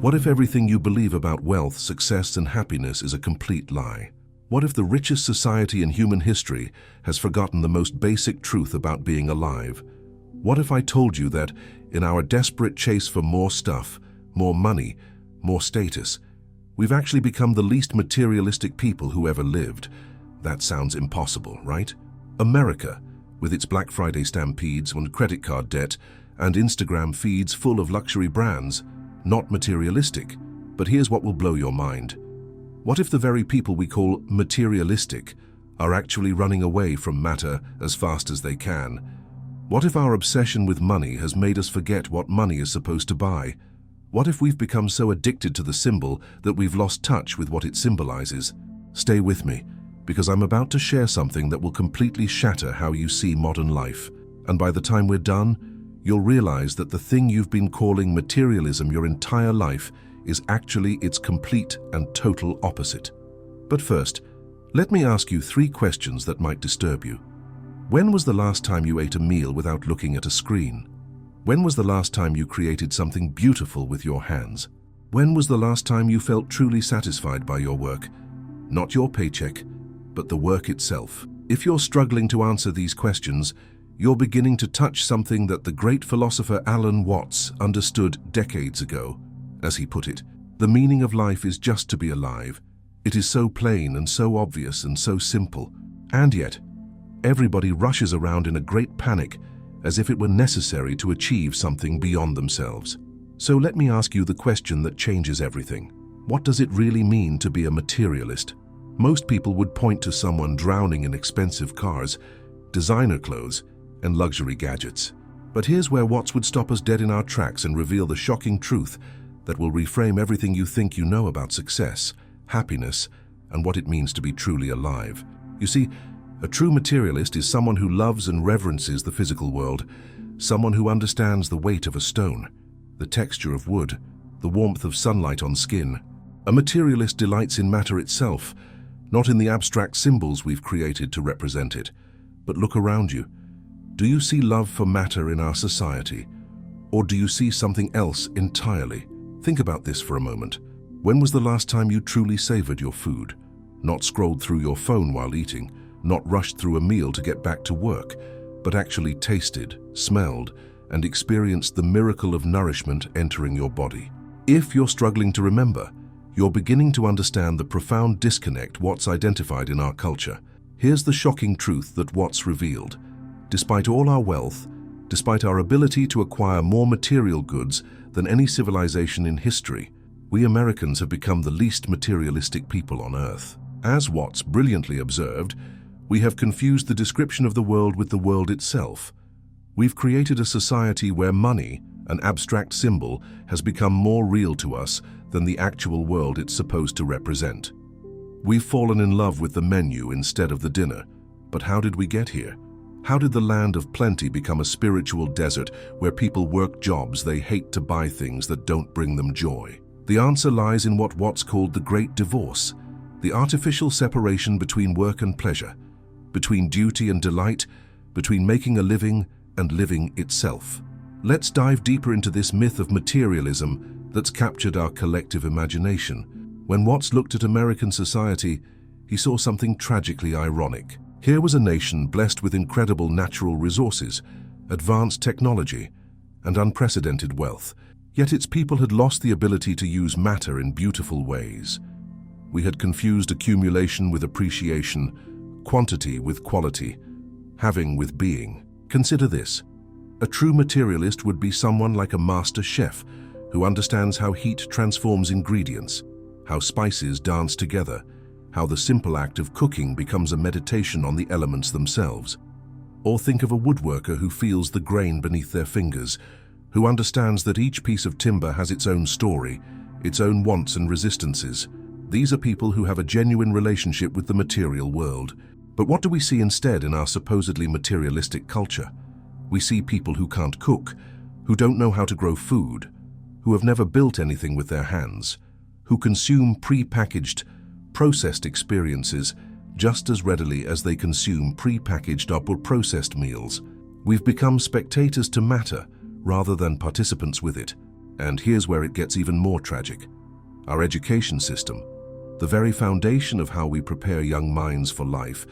What if everything you believe about wealth, success, and happiness is a complete lie? What if the richest society in human history has forgotten the most basic truth about being alive? What if I told you that, in our desperate chase for more stuff, more money, more status, we've actually become the least materialistic people who ever lived? That sounds impossible, right? America, with its Black Friday stampedes and credit card debt and Instagram feeds full of luxury brands, not materialistic. But here's what will blow your mind. What if the very people we call materialistic are actually running away from matter as fast as they can? What if our obsession with money has made us forget what money is supposed to buy? What if we've become so addicted to the symbol that we've lost touch with what it symbolizes? Stay with me, because I'm about to share something that will completely shatter how you see modern life. And by the time we're done, you'll realize that the thing you've been calling materialism your entire life is actually its complete and total opposite. But first, let me ask you 3 questions that might disturb you. When was the last time you ate a meal without looking at a screen? When was the last time you created something beautiful with your hands? When was the last time you felt truly satisfied by your work? Not your paycheck, but the work itself. If you're struggling to answer these questions, you're beginning to touch something that the great philosopher Alan Watts understood decades ago. As he put it, the meaning of life is just to be alive. It is so plain and so obvious and so simple. And yet, everybody rushes around in a great panic as if it were necessary to achieve something beyond themselves. So let me ask you the question that changes everything. What does it really mean to be a materialist? Most people would point to someone drowning in expensive cars, designer clothes, and luxury gadgets. But here's where Watts would stop us dead in our tracks and reveal the shocking truth that will reframe everything you think you know about success, happiness, and what it means to be truly alive. You see, a true materialist is someone who loves and reverences the physical world, someone who understands the weight of a stone, the texture of wood, the warmth of sunlight on skin. A materialist delights in matter itself, not in the abstract symbols we've created to represent it. But look around you. Do you see love for matter in our society? Or do you see something else entirely? Think about this for a moment. When was the last time you truly savored your food? Not scrolled through your phone while eating, not rushed through a meal to get back to work, but actually tasted, smelled, and experienced the miracle of nourishment entering your body. If you're struggling to remember, you're beginning to understand the profound disconnect Watts identified in our culture. Here's the shocking truth that Watts revealed. Despite all our wealth, despite our ability to acquire more material goods than any civilization in history, we Americans have become the least materialistic people on Earth. As Watts brilliantly observed, we have confused the description of the world with the world itself. We've created a society where money, an abstract symbol, has become more real to us than the actual world it's supposed to represent. We've fallen in love with the menu instead of the dinner. But how did we get here? How did the land of plenty become a spiritual desert where people work jobs they hate to buy things that don't bring them joy? The answer lies in what Watts called the Great Divorce, the artificial separation between work and pleasure, between duty and delight, between making a living and living itself. Let's dive deeper into this myth of materialism that's captured our collective imagination. When Watts looked at American society, he saw something tragically ironic. Here was a nation blessed with incredible natural resources, advanced technology, and unprecedented wealth, yet its people had lost the ability to use matter in beautiful ways. We had confused accumulation with appreciation, quantity with quality, having with being. Consider this. A true materialist would be someone like a master chef who understands how heat transforms ingredients, how spices dance together, how the simple act of cooking becomes a meditation on the elements themselves. Or think of a woodworker who feels the grain beneath their fingers, who understands that each piece of timber has its own story, its own wants and resistances. These are people who have a genuine relationship with the material world. But what do we see instead in our supposedly materialistic culture? We see people who can't cook, who don't know how to grow food, who have never built anything with their hands, who consume pre-packaged, processed experiences just as readily as they consume pre-packaged or processed meals. We've become spectators to matter rather than participants with it. And here's where it gets even more tragic. Our education system, the very foundation of how we prepare young minds for life,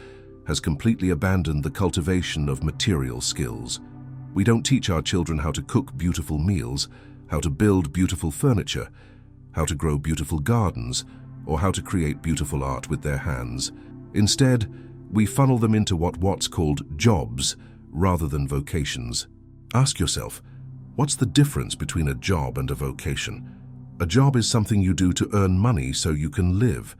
has completely abandoned the cultivation of material skills. We don't teach our children how to cook beautiful meals, how to build beautiful furniture, how to grow beautiful gardens, or how to create beautiful art with their hands. Instead, we funnel them into what's called jobs rather than vocations. Ask yourself, what's the difference between a job and a vocation? A job is something you do to earn money so you can live.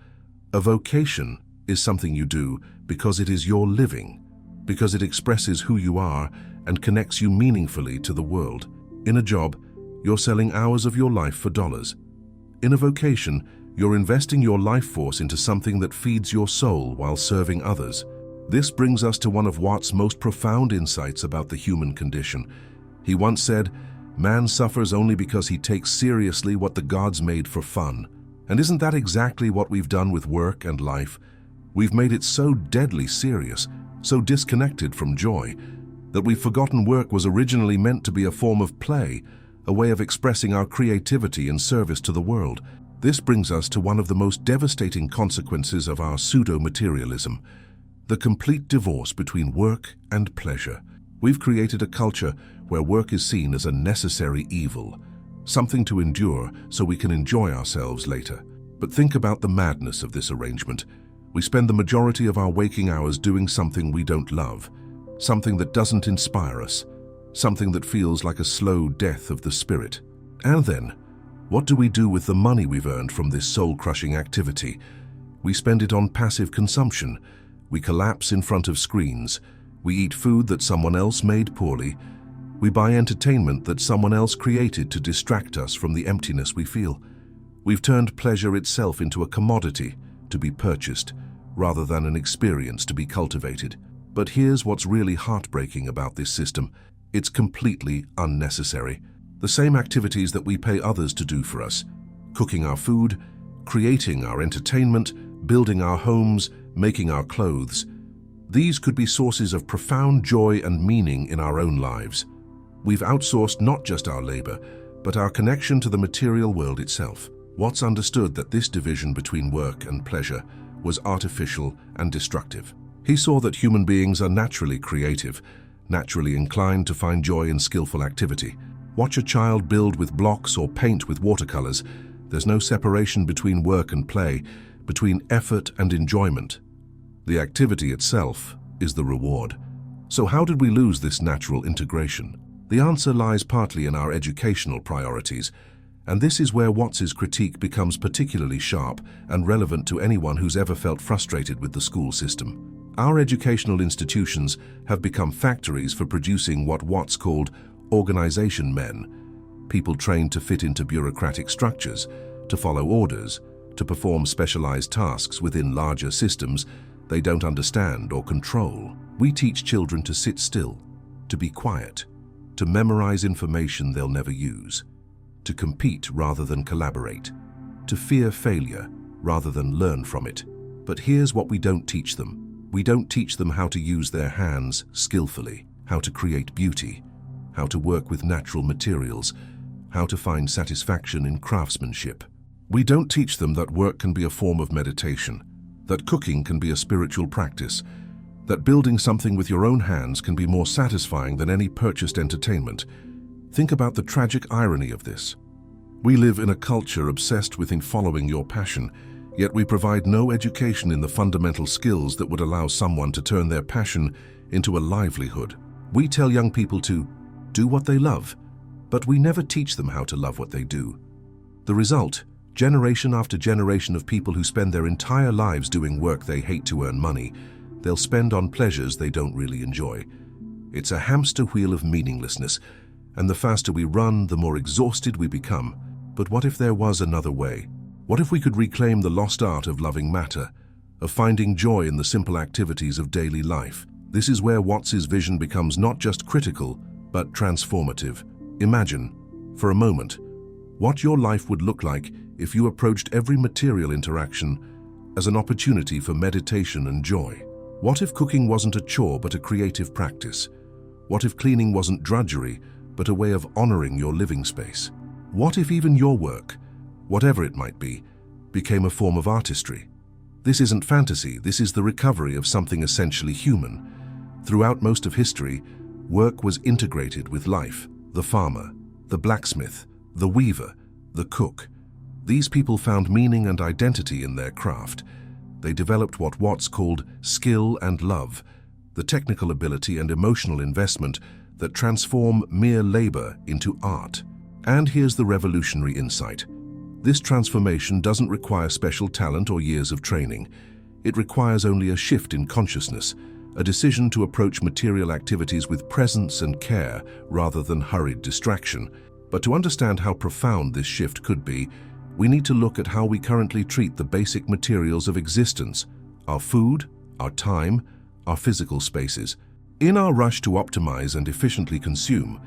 A vocation is something you do because it is your living, because it expresses who you are and connects you meaningfully to the world. In a job, you're selling hours of your life for dollars. In a vocation, you're investing your life force into something that feeds your soul while serving others. This brings us to one of Watts' most profound insights about the human condition. He once said, "Man suffers only because he takes seriously what the gods made for fun." And isn't that exactly what we've done with work and life? We've made it so deadly serious, so disconnected from joy, that we've forgotten work was originally meant to be a form of play, a way of expressing our creativity in service to the world. This brings us to one of the most devastating consequences of our pseudo-materialism, the complete divorce between work and pleasure. We've created a culture where work is seen as a necessary evil, something to endure so we can enjoy ourselves later. But think about the madness of this arrangement. We spend the majority of our waking hours doing something we don't love, something that doesn't inspire us, something that feels like a slow death of the spirit. And then, what do we do with the money we've earned from this soul-crushing activity? We spend it on passive consumption. We collapse in front of screens. We eat food that someone else made poorly. We buy entertainment that someone else created to distract us from the emptiness we feel. We've turned pleasure itself into a commodity to be purchased, rather than an experience to be cultivated. But here's what's really heartbreaking about this system. It's completely unnecessary. The same activities that we pay others to do for us, cooking our food, creating our entertainment, building our homes, making our clothes, these could be sources of profound joy and meaning in our own lives. We've outsourced not just our labor, but our connection to the material world itself. Watts understood that this division between work and pleasure was artificial and destructive. He saw that human beings are naturally creative, naturally inclined to find joy in skillful activity. Watch a child build with blocks or paint with watercolors. There's no separation between work and play, between effort and enjoyment. The activity itself is the reward. So how did we lose this natural integration? The answer lies partly in our educational priorities, and this is where Watts's critique becomes particularly sharp and relevant to anyone who's ever felt frustrated with the school system. Our educational institutions have become factories for producing what Watts called organization men, people trained to fit into bureaucratic structures, to follow orders, to perform specialized tasks within larger systems they don't understand or control. We teach children to sit still, to be quiet, to memorize information they'll never use, to compete rather than collaborate, to fear failure rather than learn from it. But here's what we don't teach them. We don't teach them how to use their hands skillfully, how to create beauty, how to work with natural materials, how to find satisfaction in craftsmanship. We don't teach them that work can be a form of meditation, that cooking can be a spiritual practice, that building something with your own hands can be more satisfying than any purchased entertainment. Think about the tragic irony of this. We live in a culture obsessed with following your passion, yet we provide no education in the fundamental skills that would allow someone to turn their passion into a livelihood. We tell young people to do what they love, but we never teach them how to love what they do. The result, generation after generation of people who spend their entire lives doing work they hate to earn money, they'll spend on pleasures they don't really enjoy. It's a hamster wheel of meaninglessness, and the faster we run, the more exhausted we become. But what if there was another way? What if we could reclaim the lost art of loving matter, of finding joy in the simple activities of daily life? This is where Watts's vision becomes not just critical, but transformative. Imagine, for a moment, what your life would look like if you approached every material interaction as an opportunity for meditation and joy. What if cooking wasn't a chore but a creative practice? What if cleaning wasn't drudgery but a way of honoring your living space? What if even your work, whatever it might be, became a form of artistry? This isn't fantasy, this is the recovery of something essentially human. Throughout most of history, work was integrated with life. The farmer, the blacksmith, the weaver, the cook. These people found meaning and identity in their craft. They developed what Watts called skill and love, the technical ability and emotional investment that transform mere labor into art. And here's the revolutionary insight. This transformation doesn't require special talent or years of training. It requires only a shift in consciousness, a decision to approach material activities with presence and care rather than hurried distraction. But to understand how profound this shift could be, we need to look at how we currently treat the basic materials of existence: our food, our time, our physical spaces. In our rush to optimize and efficiently consume,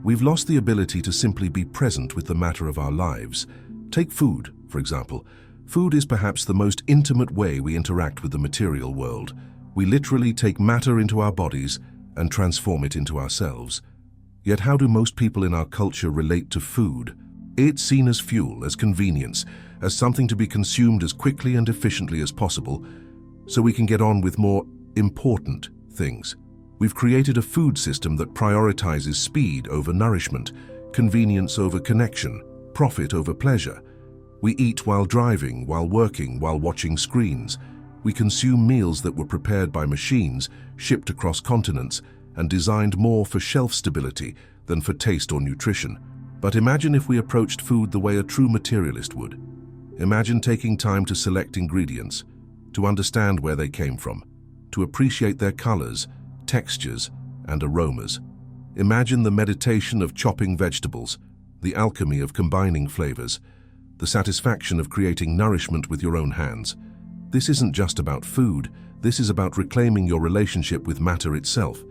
we've lost the ability to simply be present with the matter of our lives. Take food, for example. Food is perhaps the most intimate way we interact with the material world. We literally take matter into our bodies and transform it into ourselves. Yet how do most people in our culture relate to food? It's seen as fuel, as convenience, as something to be consumed as quickly and efficiently as possible, so we can get on with more important things. We've created a food system that prioritizes speed over nourishment, convenience over connection, profit over pleasure. We eat while driving, while working, while watching screens. We consume meals that were prepared by machines, shipped across continents, and designed more for shelf stability than for taste or nutrition. But imagine if we approached food the way a true materialist would. Imagine taking time to select ingredients, to understand where they came from, to appreciate their colors, textures, and aromas. Imagine the meditation of chopping vegetables, the alchemy of combining flavors, the satisfaction of creating nourishment with your own hands. This isn't just about food, this is about reclaiming your relationship with matter itself,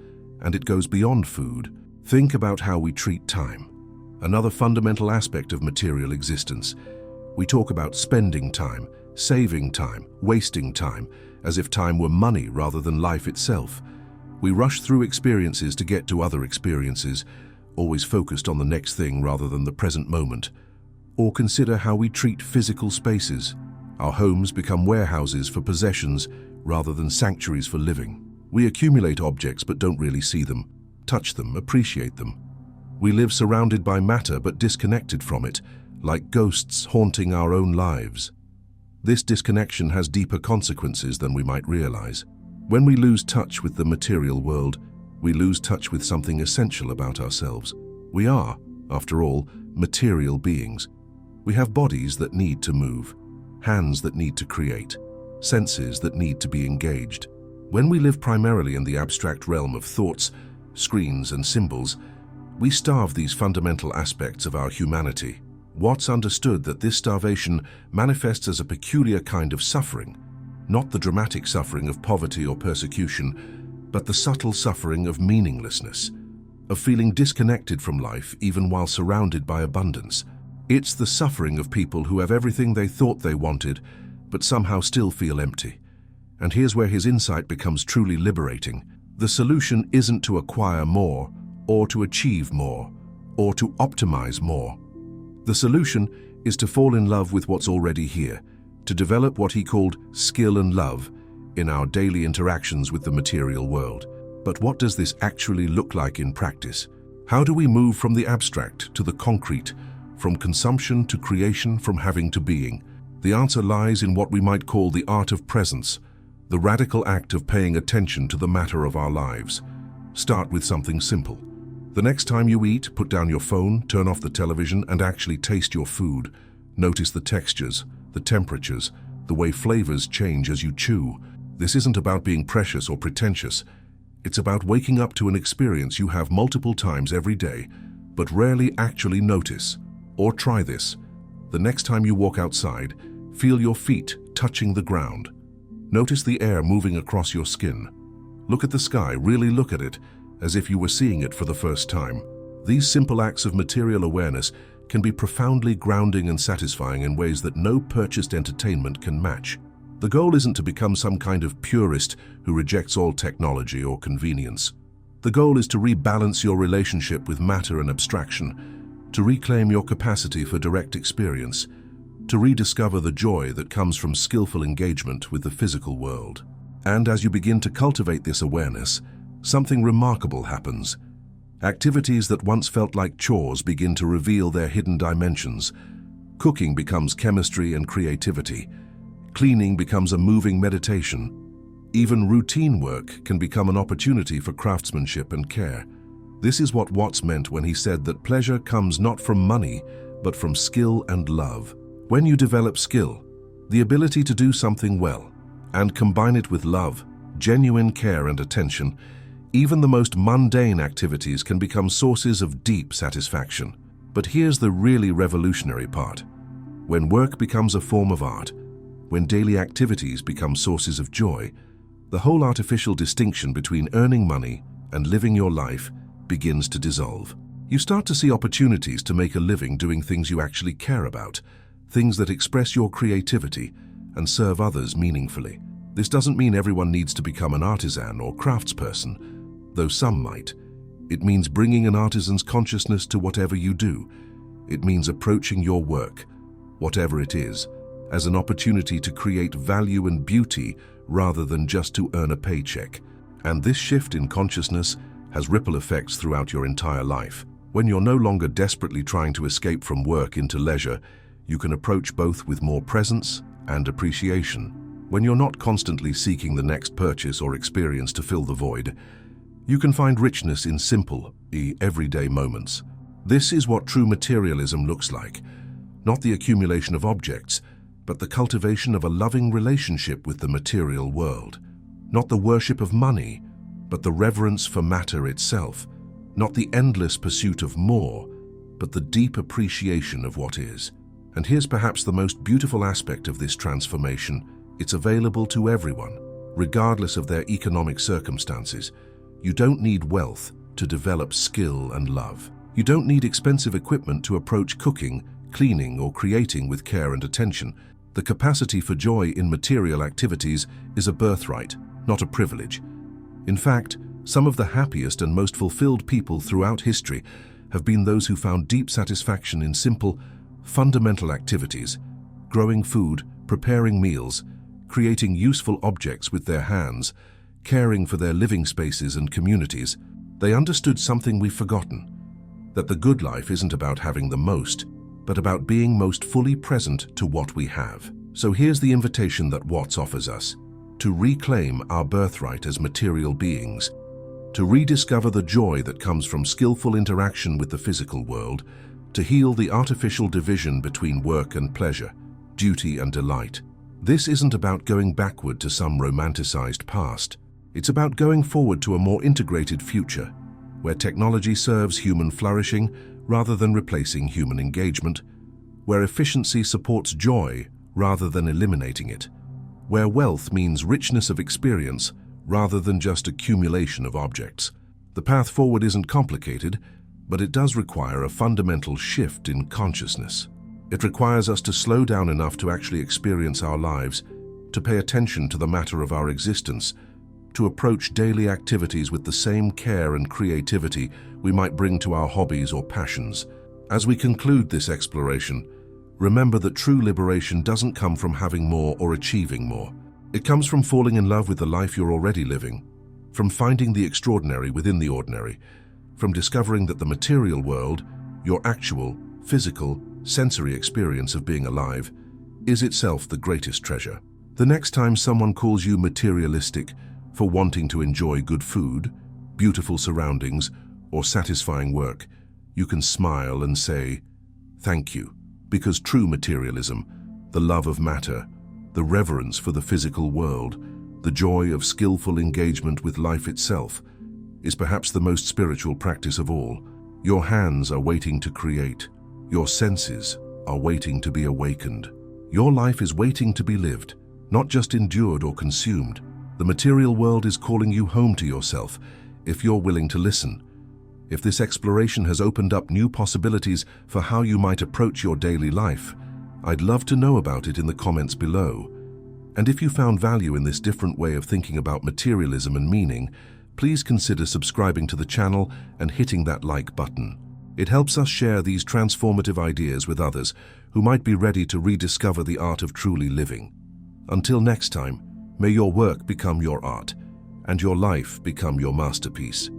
and it goes beyond food. Think about how we treat time, another fundamental aspect of material existence. We talk about spending time, saving time, wasting time, as if time were money rather than life itself. We rush through experiences to get to other experiences, always focused on the next thing rather than the present moment. Or consider how we treat physical spaces. Our homes become warehouses for possessions rather than sanctuaries for living. We accumulate objects but don't really see them, touch them, appreciate them. We live surrounded by matter but disconnected from it, like ghosts haunting our own lives. This disconnection has deeper consequences than we might realize. When we lose touch with the material world, we lose touch with something essential about ourselves. We are, after all, material beings. We have bodies that need to move, hands that need to create, senses that need to be engaged. When we live primarily in the abstract realm of thoughts, screens, and symbols, we starve these fundamental aspects of our humanity. Watts understood that this starvation manifests as a peculiar kind of suffering, not the dramatic suffering of poverty or persecution, but the subtle suffering of meaninglessness, of feeling disconnected from life even while surrounded by abundance. It's the suffering of people who have everything they thought they wanted, but somehow still feel empty. And here's where his insight becomes truly liberating. The solution isn't to acquire more, or to achieve more, or to optimize more. The solution is to fall in love with what's already here, to develop what he called skill and love in our daily interactions with the material world. But what does this actually look like in practice? How do we move from the abstract to the concrete, from consumption to creation, from having to being? The answer lies in what we might call the art of presence, the radical act of paying attention to the matter of our lives. Start with something simple. The next time you eat, put down your phone, turn off the television, and actually taste your food. Notice the textures, the temperatures, the way flavors change as you chew. This isn't about being precious or pretentious. It's about waking up to an experience you have multiple times every day, but rarely actually notice. Or try this. The next time you walk outside, feel your feet touching the ground. Notice the air moving across your skin. Look at the sky, really look at it, as if you were seeing it for the first time. These simple acts of material awareness can be profoundly grounding and satisfying in ways that no purchased entertainment can match. The goal isn't to become some kind of purist who rejects all technology or convenience. The goal is to rebalance your relationship with matter and abstraction, to reclaim your capacity for direct experience, to rediscover the joy that comes from skillful engagement with the physical world. And as you begin to cultivate this awareness, something remarkable happens. Activities that once felt like chores begin to reveal their hidden dimensions. Cooking becomes chemistry and creativity. Cleaning becomes a moving meditation. Even routine work can become an opportunity for craftsmanship and care. This is what Watts meant when he said that pleasure comes not from money, but from skill and love. When you develop skill, the ability to do something well, and combine it with love, genuine care and attention, even the most mundane activities can become sources of deep satisfaction. But here's the really revolutionary part. When work becomes a form of art, when daily activities become sources of joy, the whole artificial distinction between earning money and living your life begins to dissolve. You start to see opportunities to make a living doing things you actually care about, things that express your creativity and serve others meaningfully. This doesn't mean everyone needs to become an artisan or craftsperson, though some might. It means bringing an artisan's consciousness to whatever you do. It means approaching your work, whatever it is, as an opportunity to create value and beauty rather than just to earn a paycheck. And this shift in consciousness has ripple effects throughout your entire life. When you're no longer desperately trying to escape from work into leisure, you can approach both with more presence and appreciation. When you're not constantly seeking the next purchase or experience to fill the void, you can find richness in simple, everyday moments. This is what true materialism looks like. Not the accumulation of objects, but the cultivation of a loving relationship with the material world. Not the worship of money, but the reverence for matter itself. Not the endless pursuit of more, but the deep appreciation of what is. And here's perhaps the most beautiful aspect of this transformation. It's available to everyone, regardless of their economic circumstances. You don't need wealth to develop skill and love. You don't need expensive equipment to approach cooking, cleaning, or creating with care and attention. The capacity for joy in material activities is a birthright, not a privilege. In fact, some of the happiest and most fulfilled people throughout history have been those who found deep satisfaction in simple, fundamental activities: growing food, preparing meals, creating useful objects with their hands, caring for their living spaces and communities. They understood something we've forgotten: that the good life isn't about having the most, but about being most fully present to what we have. So here's the invitation that Watts offers us: to reclaim our birthright as material beings, to rediscover the joy that comes from skillful interaction with the physical world, to heal the artificial division between work and pleasure, duty and delight. This isn't about going backward to some romanticized past. It's about going forward to a more integrated future, where technology serves human flourishing rather than replacing human engagement, where efficiency supports joy rather than eliminating it, where wealth means richness of experience rather than just accumulation of objects. The path forward isn't complicated, but it does require a fundamental shift in consciousness. It requires us to slow down enough to actually experience our lives, to pay attention to the matter of our existence, to approach daily activities with the same care and creativity we might bring to our hobbies or passions. As we conclude this exploration, remember that true liberation doesn't come from having more or achieving more. It comes from falling in love with the life you're already living, from finding the extraordinary within the ordinary, from discovering that the material world, your actual, physical, sensory experience of being alive, is itself the greatest treasure. The next time someone calls you materialistic for wanting to enjoy good food, beautiful surroundings, or satisfying work, you can smile and say, "Thank you," because true materialism, the love of matter, the reverence for the physical world, the joy of skillful engagement with life itself, is perhaps the most spiritual practice of all. Your hands are waiting to create. Your senses are waiting to be awakened. Your life is waiting to be lived, not just endured or consumed. The material world is calling you home to yourself, if you're willing to listen. If this exploration has opened up new possibilities for how you might approach your daily life, I'd love to know about it in the comments below. And if you found value in this different way of thinking about materialism and meaning, please consider subscribing to the channel and hitting that like button. It helps us share these transformative ideas with others who might be ready to rediscover the art of truly living. Until next time, may your work become your art, and your life become your masterpiece.